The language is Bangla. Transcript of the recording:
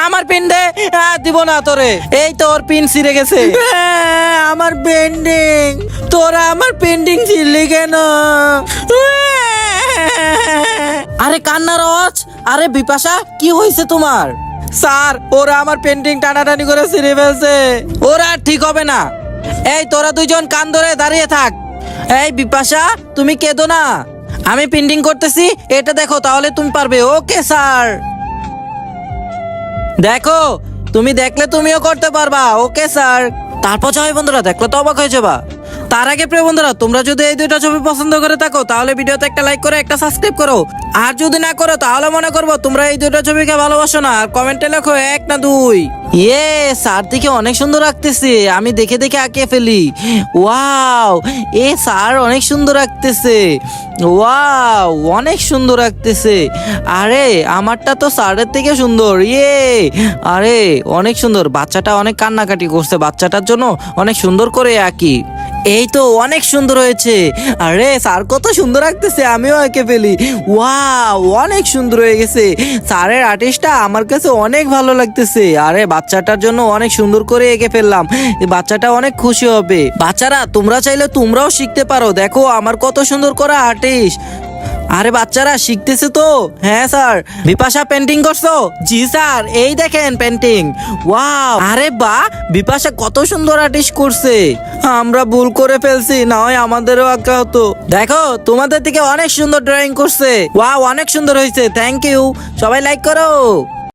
আমার পিন দে। দিব না তোরে, এই তোর পিন ছিঁড়ে গেছে। আমার পেন্ডিং, তোরা আমার পেন্ডিং ছিঁড়লি কেন? আরে কান্নার আওয়াজ। আরে বিপাশা, কি হয়েছে তোমার? স্যার, ওরা আমার পেন্টিং টানাটানি করে ছিঁড়ে ফেলছে, ওরা আর ঠিক হবে না। এই তোরা দুইজন কান ধরে দাঁড়িয়ে থাক। এই বিপাশা, তুমি কেঁদো না, আমি পেন্টিং করতেছি, এটা দেখো, তাহলে তুমি পারবে। ওকে স্যার, দেখো, তুমি দেখলে তুমিও করতে পারবা। Okay sir. তারপর যাই বন্ধুরা, দেখলে তো অবাক হয়ে যাবা। তার আগে প্রিয় বন্ধুরা, তোমরা যদি এই দুইটা ছবি পছন্দ করে থাকো তাহলে ভিডিওতে একটা লাইক করে একটা সাবস্ক্রাইব করো। আর যদি না করো তাহলে মনে করবো তোমরা এই দুইটা ছবিকে ভালোবাসো না। আর কমেন্টে লেখো 1 না 2। স্যার দিকে অনেক সুন্দর রাখতেছে, আমি দেখে দেখে আঁকিয়ে ফেলি। ওয়াও, স্যার অনেক সুন্দর রাখতেছে। ওয়াও, অনেক সুন্দর রাখতেছে। আরে আমারটা তো স্যারের থেকে সুন্দর। আরে অনেক সুন্দর। বাচ্চাটা অনেক কান্নাকাটি করছে, বাচ্চাটার জন্য অনেক সুন্দর করে আঁকি। এই তো অনেক সুন্দর হয়েছে। আরে স্যার কত সুন্দর রাখতেছে, আমিও এঁকে ফেলি। ওয়াও, অনেক সুন্দর হয়ে গেছে। স্যারের আর্টিস্টটা আমার কাছে অনেক ভালো লাগতেছে। আরে বাচ্চাটার জন্য অনেক সুন্দর করে এঁকে ফেললাম, বাচ্চাটা অনেক খুশি হবে। বাচ্চারা, তোমরা চাইলে তোমরাও শিখতে পারো। দেখো আমার কত সুন্দর করা আর্টিস্ট। আরে বাচ্চারা শিখতেছে তো? হ্যাঁ স্যার। বিপাশা পেন্টিং করছো? জি স্যার, এই দেখেন পেন্টিং। ওয়াও, আরে বাহ, বিপাশা কত সুন্দর আর্টিস্ট করছে। আমরা ভুল করে ফেলছি, না হয় আমাদেরও আঁকা হতো। দেখো, তোমাদের থেকে অনেক সুন্দর ড্রয়িং করছে। ওয়াও, অনেক সুন্দর হয়েছে। Thank you. সবাই লাইক করো।